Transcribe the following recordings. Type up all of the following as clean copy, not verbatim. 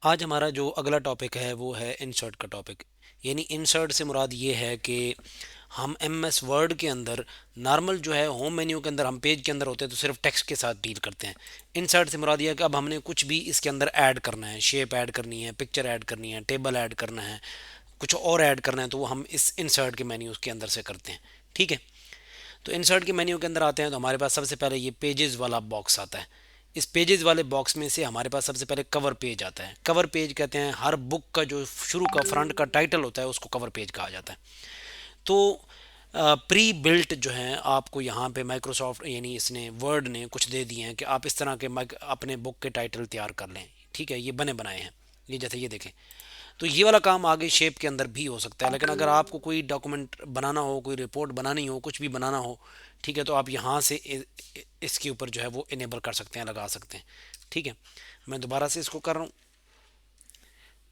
आज हमारा जो अगला टॉपिक है वो है इंसर्ट का टॉपिक। यानी इंसर्ट से मुराद ये है कि हम एम एस वर्ड के अंदर नॉर्मल जो है होम मेन्यू के अंदर हम पेज के अंदर होते हैं तो सिर्फ टेक्स्ट के साथ डील करते हैं। इंसर्ट से मुराद ये है कि अब हमने कुछ भी इसके अंदर ऐड करना है, शेप ऐड करनी है, पिक्चर ऐड करनी है, टेबल ऐड करना है, कुछ और ऐड करना है, तो वो हम इस इंसर्ट के मेन्यू के अंदर से करते हैं। ठीक है। तो इंसर्ट के मेन्यू के अंदर आते हैं तो हमारे पास सबसे पहले ये पेजेस वाला बॉक्स आता है। इस पेजेस वाले बॉक्स में से हमारे पास सबसे पहले कवर पेज आता है। कवर पेज कहते हैं हर बुक का जो शुरू का फ्रंट का टाइटल होता है उसको कवर पेज कहा जाता है। तो प्री बिल्ट जो है आपको यहाँ पे माइक्रोसॉफ्ट यानी इसने वर्ड ने कुछ दे दिए हैं कि आप इस तरह के अपने बुक के टाइटल तैयार कर लें। ठीक है, ये बने बनाए हैं। ये जैसे ये देखें, तो ये वाला काम आगे शेप के अंदर भी हो सकता है, लेकिन अगर आपको कोई डॉक्यूमेंट बनाना हो, कोई रिपोर्ट बनानी हो, कुछ भी बनाना हो, ठीक है, तो आप यहाँ से इसके ऊपर जो है वो इनेबल कर सकते हैं, लगा सकते हैं। ठीक है, मैं दोबारा से इसको कर रहा हूँ।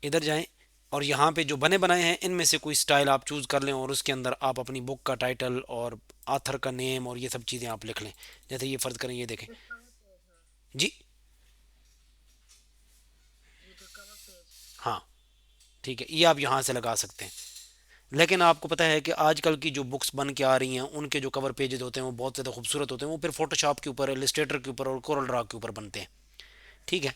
इधर जाएं और यहाँ पे जो बने बनाए हैं इनमें से कोई स्टाइल आप चूज़ कर लें और उसके अंदर आप अपनी बुक का टाइटल और आथर का नेम और ये सब चीज़ें आप लिख लें। जैसे ये फ़र्ज़ करें, ये देखें ये कवर पेज है। जी। ये जो कवर पेज है। हाँ, ठीक है, ये आप यहाँ से लगा सकते हैं। लेकिन आपको पता है कि आजकल की जो बुक्स बन के आ रही हैं उनके जो कवर पेजेस होते हैं वो बहुत ज़्यादा खूबसूरत होते हैं, वो फिर फोटोशॉप के ऊपर, इलस्ट्रेटर के ऊपर और कोरल ड्रा के ऊपर बनते हैं। ठीक है।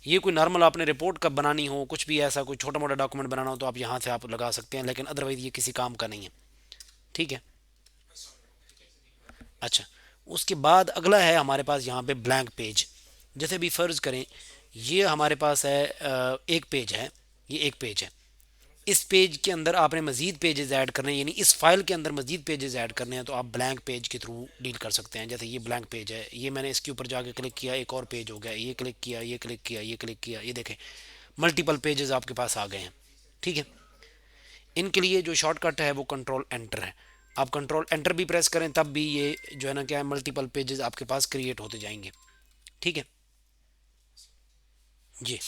ये कोई नॉर्मल आपने रिपोर्ट कब बनानी हो, कुछ भी ऐसा कोई छोटा मोटा डॉक्यूमेंट बनाना हो तो आप यहाँ से आप लगा सकते हैं, लेकिन अदरवाइज़ ये किसी काम का नहीं है। ठीक है। अच्छा, उसके बाद अगला है हमारे पास यहाँ पे ब्लैंक पेज। जैसे भी फ़र्ज़ करें ये हमारे पास है एक पेज है, ये एक पेज है। इस पेज के अंदर आपने मजीद पेजेस ऐड करने हैं, यानी इस फाइल के अंदर मजीद पेजेस ऐड करने हैं तो आप ब्लैंक पेज के थ्रू डील कर सकते हैं। जैसे ये ब्लैंक पेज है, ये मैंने इसके ऊपर जाके क्लिक किया, एक और पेज हो गया, ये क्लिक किया, ये क्लिक किया, ये क्लिक किया, ये देखें मल्टीपल पेजेस आपके पास आ गए हैं। ठीक है। इनके लिए जो शॉर्टकट है वो कंट्रोल एंटर है। आप कंट्रोल एंटर भी प्रेस करें तब भी ये जो है ना क्या है, मल्टीपल पेजेस आपके पास क्रिएट होते जाएंगे। ठीक है जी।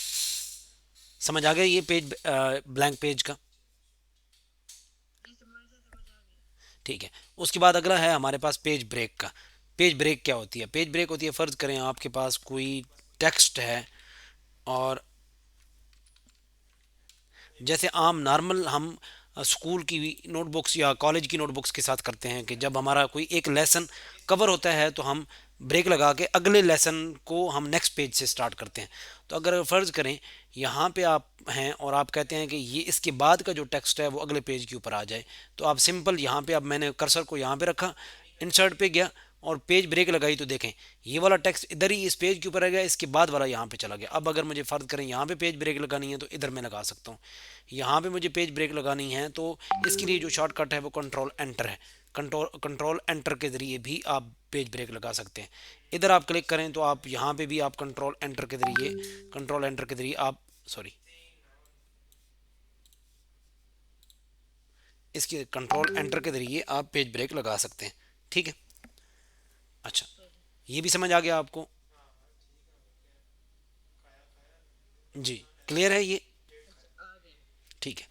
समझ आ गया ये पेज, ब्लैंक पेज का। जी समझ आ गया। ठीक है। उसके बाद अगला है हमारे पास पेज ब्रेक का। पेज ब्रेक क्या होती है? पेज ब्रेक होती है, फ़र्ज़ करें आपके पास कोई टेक्स्ट है और जैसे आम नॉर्मल हम स्कूल की नोटबुक्स या कॉलेज की नोटबुक्स के साथ करते हैं कि जब हमारा कोई एक लेसन कवर होता है तो हम ब्रेक लगा के अगले लेसन को हम नेक्स्ट पेज से स्टार्ट करते हैं। तो अगर फ़र्ज़ करें यहाँ पे आप हैं और आप कहते हैं कि ये इसके बाद का जो टेक्स्ट है वो अगले पेज के ऊपर आ जाए, तो आप सिंपल यहाँ पे, अब मैंने कर्सर को यहाँ पे रखा, इंसर्ट पे गया और पेज ब्रेक लगाई तो देखें ये वाला टेक्स्ट इधर ही इस पेज के ऊपर आ गया, इसके बाद वाला यहाँ पे चला गया। अब अगर मुझे फ़र्ज़ करें यहाँ पे पेज ब्रेक लगानी है तो इधर मैं लगा सकता हूँ। यहाँ पे मुझे पेज ब्रेक लगानी है तो इसके लिए जो शॉर्टकट है वो कंट्रोल एंटर है। कंट्रोल एंटर के ज़रिए भी आप पेज ब्रेक लगा सकते हैं। इधर आप क्लिक करें तो आप यहाँ पे भी आप कंट्रोल एंटर के ज़रिए आप, सॉरी, इसके कंट्रोल एंटर के ज़रिए आप पेज ब्रेक लगा सकते हैं। ठीक है। अच्छा, चलो। ये भी समझ आ गया आपको? जी, क्लियर है ये? अच्छा आ गया। ठीक है।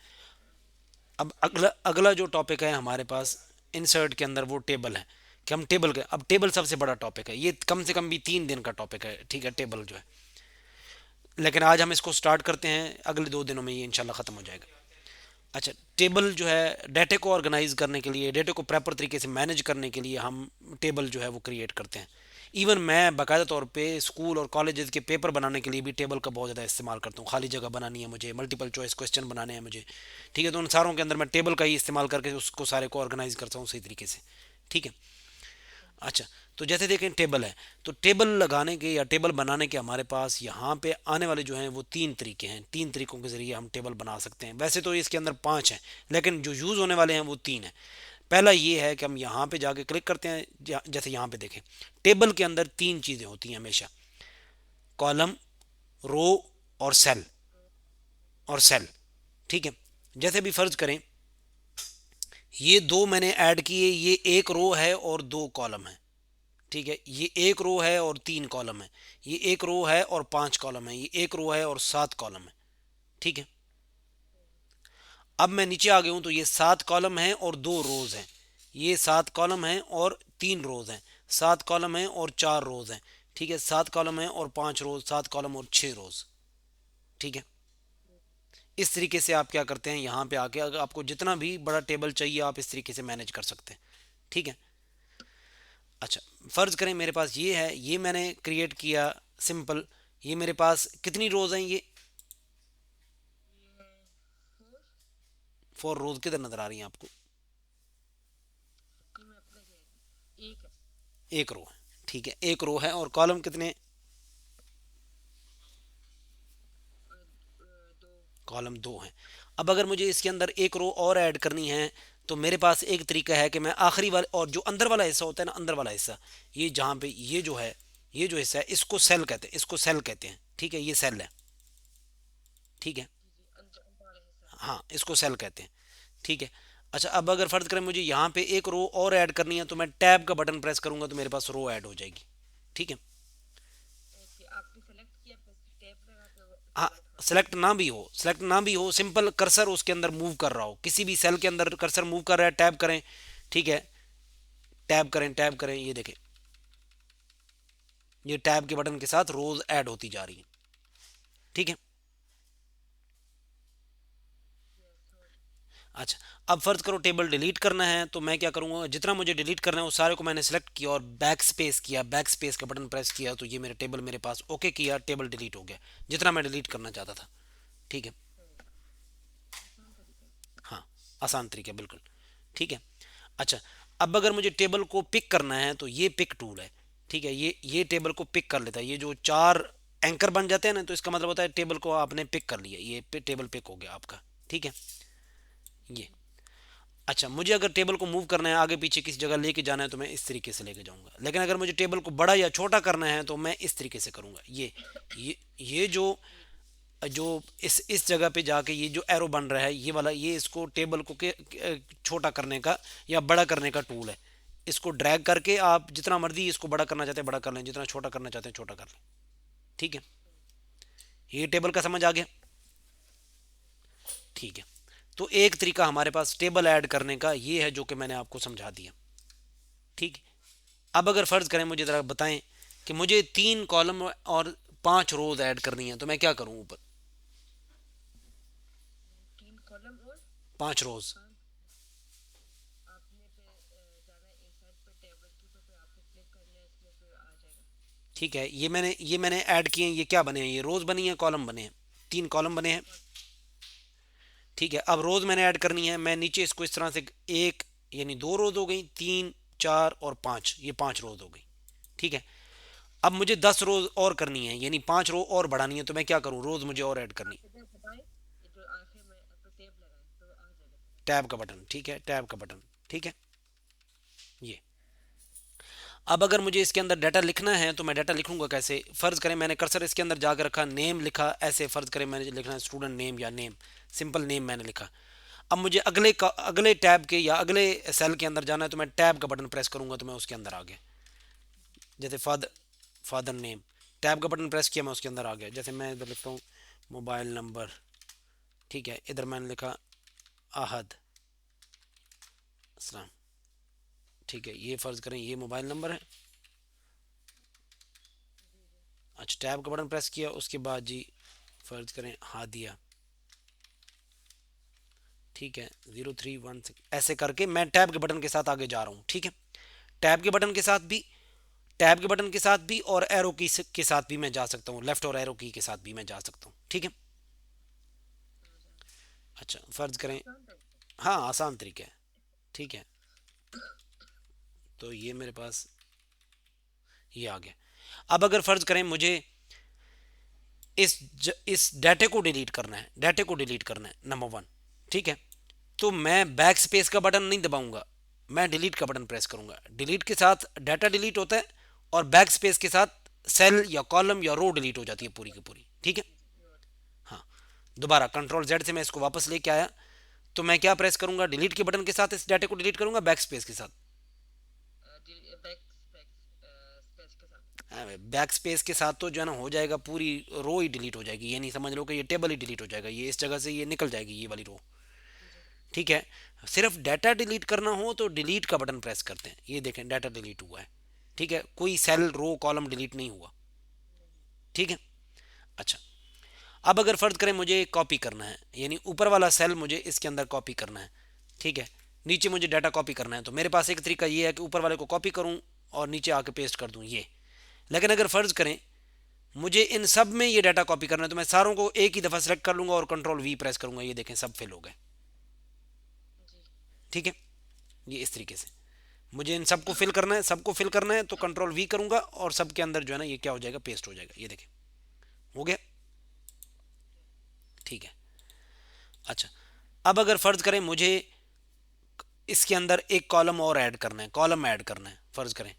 अब अगला अगला जो टॉपिक है हमारे पास इंसर्ट के अंदर वो टेबल है कि हम टेबल के, अब टेबल सबसे बड़ा टॉपिक है, ये कम से कम भी 3 दिन का टॉपिक है। ठीक है, टेबल जो है, लेकिन आज हम इसको स्टार्ट करते हैं, अगले 2 दिनों में ये इंशाल्लाह ख़त्म हो जाएगा। अच्छा, टेबल जो है डेटे को ऑर्गेनाइज करने के लिए, डेटे को प्रॉपर तरीके से मैनेज करने के लिए हम टेबल जो है वो क्रिएट करते हैं। इवन मैं बाकायदा तौर पे स्कूल और कॉलेजेस के पेपर बनाने के लिए भी टेबल का बहुत ज़्यादा इस्तेमाल करता हूँ। खाली जगह बनानी है मुझे, मल्टीपल चॉइस क्वेश्चन बनाने हैं मुझे, ठीक है, तो उन सारों के अंदर मैं टेबल का ही इस्तेमाल करके उसको सारे को ऑर्गेनाइज करता हूँ सही तरीके से। ठीक है। अच्छा, तो जैसे देखें टेबल है, तो टेबल लगाने के या टेबल बनाने के हमारे पास यहाँ पे आने वाले जो हैं वो 3 तरीके हैं। 3 तरीकों के ज़रिए हम टेबल बना सकते हैं। वैसे तो इसके अंदर 5 हैं, लेकिन जो यूज़ होने वाले हैं वो 3 हैं। पहला ये है कि हम यहाँ पे जाके क्लिक करते हैं, जैसे यहाँ पे देखें टेबल के अंदर 3 चीज़ें होती हैं हमेशा, कॉलम, रो और सेल, और सेल। ठीक है। जैसे भी फ़र्ज़ करें ये दो मैंने ऐड किए, ये एक रो है और 2 कॉलम है। ठीक है, ये एक रो है और 3 कॉलम है, ये एक रो है और 5 कॉलम है, ये एक रो है और 7 कॉलम है। ठीक है। अब मैं नीचे आ गया हूं तो ये 7 कॉलम है और 2 रोज हैं, ये 7 कॉलम है और 3 रोज हैं, 7 कॉलम है और 4 रोज हैं। ठीक है, 7 कॉलम है और 5 रोज, 7 कॉलम और 6 रोज। ठीक है। इस तरीके से आप क्या करते हैं, यहाँ पे आके अगर आपको जितना भी बड़ा टेबल चाहिए आप इस तरीके से मैनेज कर सकते हैं। ठीक है। अच्छा, फ़र्ज़ करें मेरे पास ये है, ये मैंने क्रिएट किया सिंपल। ये मेरे पास कितनी रोज़ हैं ये? ये 4। 4 रोज़ किधर नज़र आ रही हैं आपको? ये मैं अपने कह रही एक है। एक रो है। ठीक है, एक रो है और कॉलम कितने? और 2। कॉलम 2 हैं। अब अगर मुझे इसके अंदर एक रो और ऐड करनी है तो मेरे पास एक तरीका है कि मैं आखिरी वाले और जो अंदर वाला हिस्सा होता है ना, अंदर वाला हिस्सा, ये जहाँ पे ये जो है, ये जो हिस्सा है इसको सेल कहते हैं, इसको सेल कहते हैं। ठीक है, ये सेल है। ठीक है। जी जी, अंदर अंदर वाला हिस्सा। हाँ, इसको सेल कहते हैं। ठीक है। अच्छा, अब अगर फ़र्ज़ करें मुझे यहाँ पे एक रो और ऐड करनी है तो मैं टैब का बटन प्रेस करूँगा तो मेरे पास रो ऐड हो जाएगी। ठीक है। ओके, आपने सेलेक्ट किया फिर टैब लगा के वो हाँ, टेबल उठा लिया। सेलेक्ट ना भी हो, सेलेक्ट ना भी हो, सिंपल कर्सर उसके अंदर मूव कर रहा हो, किसी भी सेल के अंदर कर्सर मूव कर रहा है, टैब करें। ठीक है, टैब करें, टैब करें, ये देखें, ये टैब के बटन के साथ रोज ऐड होती जा रही है। ठीक है। यस, हो रही। अच्छा, अब फर्ज करो टेबल डिलीट करना है तो मैं क्या करूँगा, जितना मुझे डिलीट करना है उस सारे को मैंने सेलेक्ट किया और बैक स्पेस किया, बैक स्पेस का बटन प्रेस किया तो ये मेरे टेबल मेरे पास ओके किया, टेबल डिलीट हो गया जितना मैं डिलीट करना चाहता था। ठीक है। हम्म, आसान तरीका है। हाँ, आसान तरीका है, बिल्कुल। ठीक है। अच्छा, अब अगर मुझे टेबल को पिक करना है तो ये पिक टूल है। ठीक है, ये टेबल को पिक कर लेता है, ये जो चार एंकर बन जाते हैं ना, तो इसका मतलब होता है टेबल को आपने पिक कर लिया, ये टेबल पिक हो गया आपका। ठीक है। ये। अच्छा, मुझे अगर टेबल को मूव करना है, आगे पीछे किसी जगह लेके जाना है तो मैं इस तरीके से लेके जाऊंगा, लेकिन अगर मुझे टेबल को बड़ा या छोटा करना है तो मैं इस तरीके से करूंगा। ये जो जी जो इस जगह पे जाके ये जो एरो बन रहा है ये वाला, ये इसको टेबल को छोटा करने का या बड़ा करने का टूल है। इसको ड्रैग करके आप जितना मर्जी इसको बड़ा करना चाहते हैं बड़ा कर लें, जितना छोटा करना चाहते हैं छोटा कर लें। ठीक है। ये टेबल का समझ आ गया। ठीक है। तो एक तरीका हमारे पास टेबल ऐड करने का ये है जो कि मैंने आपको समझा दिया। ठीक है। अब अगर फ़र्ज़ करें मुझे ज़रा बताएं कि मुझे 3 कॉलम और 5 रोज ऐड करनी है तो मैं क्या करूं ऊपर? 3 कॉलम और 5 रोज। 5। आपने पे जाना है इनसाइड पे टेबल की, तो फिर आपने क्लिक करना है इसमें, फिर आ जाएगा। ठीक है, ये मैंने ऐड किए हैं, ये क्या बने हैं, ये रोज बनी है, कॉलम बने हैं, 3 कॉलम बने हैं। कौन? ठीक है, अब रोज मैंने ऐड करनी है, मैं नीचे इसको इस तरह से एक, यानी 2 रोज हो गई, 3, 4 और 5, ये 5 रोज हो गई। ठीक है। अब मुझे 10 रोज और करनी है, यानी 5 रो और बढ़ानी है तो मैं क्या करूँ, रोज मुझे और ऐड करनी। आप इधर दबाएं, ये जो आखिर में तो टेब लगाएं तो आ जाएगा फिर। टैब का बटन, ठीक है, टैब का बटन। ठीक है। ये। अब अगर मुझे इसके अंदर डाटा लिखना है तो मैं डाटा लिखूंगा कैसे? फ़र्ज़ करें मैंने कर्सर इसके अंदर जाकर रखा, नेम लिखा, ऐसे फ़र्ज़ करें मैंने लिखना है स्टूडेंट नेम या नेम, सिंपल नेम मैंने लिखा। अब मुझे अगले टैब के या अगले सेल के अंदर जाना है तो मैं टैब का बटन प्रेस करूंगा तो मैं उसके अंदर आ गया। जैसे फादर, फादर नेम, टैब का बटन प्रेस किया मैं उसके अंदर आ गया। जैसे मैं इधर लिखता हूँ मोबाइल नंबर। ठीक है, इधर मैंने लिखा आहद अस्सलाम। ठीक है, ये फ़र्ज़ करें ये मोबाइल नंबर है। जी जी। अच्छा, टैब का बटन प्रेस किया, उसके बाद जी फ़र्ज़ करें हादिया। ठीक है, 0316, ऐसे करके मैं टैब के बटन के साथ आगे जा रहा हूँ। ठीक है। टैब के बटन के साथ भी, टैब के बटन के साथ भी और एरो की के साथ भी मैं जा सकता हूँ, लेफ्ट और एरो की के साथ भी मैं जा सकता हूँ। ठीक है। समझ आ गया। अच्छा, फ़र्ज़ करें, आसान तरीका है। हाँ आसान तरीका है। ठीक है। तो ये मेरे पास ये आ गया। अब अगर फ़र्ज़ करें मुझे इस डाटे को डिलीट करना है, डाटे को डिलीट करना है नंबर 1। ठीक है। तो मैं बैक स्पेस का बटन नहीं दबाऊंगा, मैं डिलीट का बटन प्रेस करूंगा। डिलीट के साथ डाटा डिलीट होता है और बैक स्पेस के साथ सेल या कॉलम या रो डिलीट हो जाती है पूरी की पूरी। ठीक है। जी जी, ये होता हाँ, दोबारा कंट्रोल जेड से मैं इसको वापस लेके आया तो मैं क्या प्रेस करूंगा, डिलीट के बटन के साथ इस डाटे को डिलीट करूंगा बैक स्पेस के साथ। है। बैक स्पेस के साथ। बैक स्पेस के साथ तो जो है ना हो जाएगा, पूरी रो ही डिलीट हो जाएगी, ये नहीं समझ लो कि ये टेबल ही डिलीट हो जाएगा, ये इस जगह से ये निकल जाएगी ये वाली रो। जी जी। ठीक है। सिर्फ डाटा डिलीट करना हो तो डिलीट का बटन प्रेस करते हैं, ये देखें डाटा डिलीट हुआ है। ठीक है, कोई सेल रो कॉलम डिलीट नहीं हुआ। नहीं। ठीक है। अच्छा, अब अगर फ़र्ज़ करें मुझे कॉपी करना है, यानी ऊपर वाला सेल मुझे इसके अंदर कॉपी करना है, ठीक है, नीचे मुझे डाटा कॉपी करना है, तो मेरे पास एक तरीका ये है कि ऊपर वाले को कॉपी करूँ और नीचे आके पेस्ट कर दूँ ये। लेकिन अगर फ़र्ज़ करें मुझे इन सब में ये डाटा कॉपी करना है, तो मैं सारों को एक ही दफ़ा सेलेक्ट कर लूँगा और कंट्रोल वी प्रेस करूँगा, ये देखें सब फिल हो गए। जी। ठीक है, ये इस तरीके से मुझे इन सबको फिल करना है, सबको फिल करना है तो कंट्रोल वी करूँगा और सबके अंदर जो है ना ये क्या हो जाएगा, पेस्ट हो जाएगा, ये देखें हो गया। ठीक है। अच्छा, अब अगर फ़र्ज़ करें मुझे इसके अंदर एक कॉलम और ऐड करना है, कॉलम ऐड करना है फ़र्ज़ करें,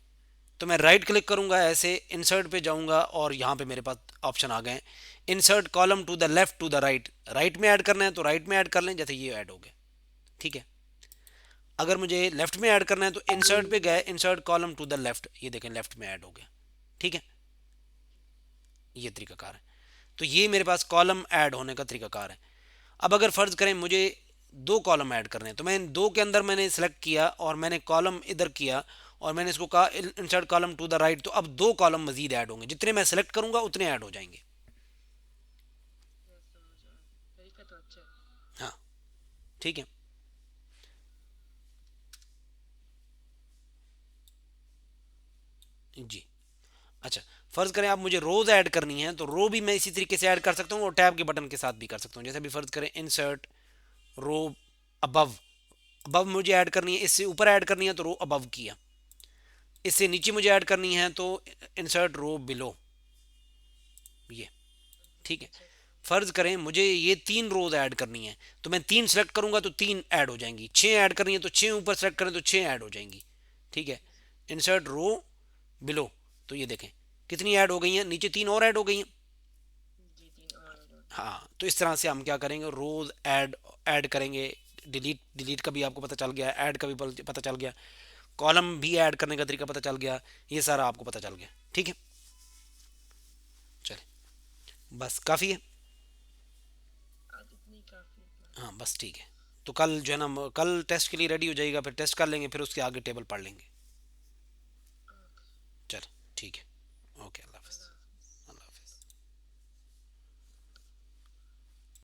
तो मैं राइट क्लिक करूंगा, ऐसे इंसर्ट पे जाऊंगा और यहाँ पे मेरे पास ऑप्शन आ गए, insert column to the left to the right, right में ऐड करना है तो राइट में ऐड कर लें, जैसे ये ऐड हो गया। ठीक है, अगर मुझे लेफ्ट में ऐड करना है तो इंसर्ट पे गए, insert column to the left, ये देखें लेफ्ट में ऐड हो गया। ठीक है, ये तरीकाकार है। तो ये मेरे पास कॉलम ऐड होने का तरीकाकार है। अब अगर फ़र्ज़ करें मुझे दो कॉलम ऐड करने हैं, तो मैं इन दो के अंदर मैंने सेलेक्ट किया और मैंने कॉलम इधर किया और मैंने इसको कहा insert column to the right, तो अब दो कॉलम मजीद ऐड होंगे, जितने मैं सेलेक्ट करूंगा उतने ऐड हो जाएंगे। यस, समझ आया। तरीका तो अच्छा है। हाँ, ठीक है जी। अच्छा, फ़र्ज़ करें आप मुझे रोज़ ऐड करनी है, तो रो भी मैं इसी तरीके से ऐड कर सकता हूँ और टैब के बटन के साथ भी कर सकता हूँ। जैसे भी फ़र्ज़ करें इंसर्ट रो अबव, अबव मुझे ऐड करनी है, इससे ऊपर ऐड करनी है तो रो अबव किया, इससे नीचे मुझे ऐड करनी है तो इंसर्ट रो बिलो, ये। ठीक है, अच्छा। फ़र्ज़ करें मुझे ये तीन रोज़ ऐड करनी है, तो मैं तीन सेलेक्ट करूंगा तो तीन ऐड हो जाएंगी, छः ऐड करनी है तो छः ऊपर सेलेक्ट करें तो छः ऐड हो जाएंगी। ठीक है, इंसर्ट रो बिलो, तो ये देखें कितनी ऐड हो गई हैं, नीचे तीन और ऐड हो गई हैं। जी, 3 और ऐड हो गए। हाँ, तो इस तरह से हम क्या करेंगे, रोज़ ऐड ऐड करेंगे, डिलीट डिलीट का भी आपको पता चल गया, ऐड का भी पता चल गया, कॉलम भी ऐड करने का तरीका पता चल गया, ये सारा आपको पता चल गया। ठीक है, चले, बस काफ़ी है। आज इतनी काफ़ी है हाँ क्लास। बस ठीक है, तो कल जो है ना, कल टेस्ट के लिए रेडी हो जाएगा, फिर टेस्ट कर लेंगे, फिर उसके आगे टेबल पढ़ लेंगे। ओके। चल ठीक है, ओके, अल्लाह हाफ़िज़।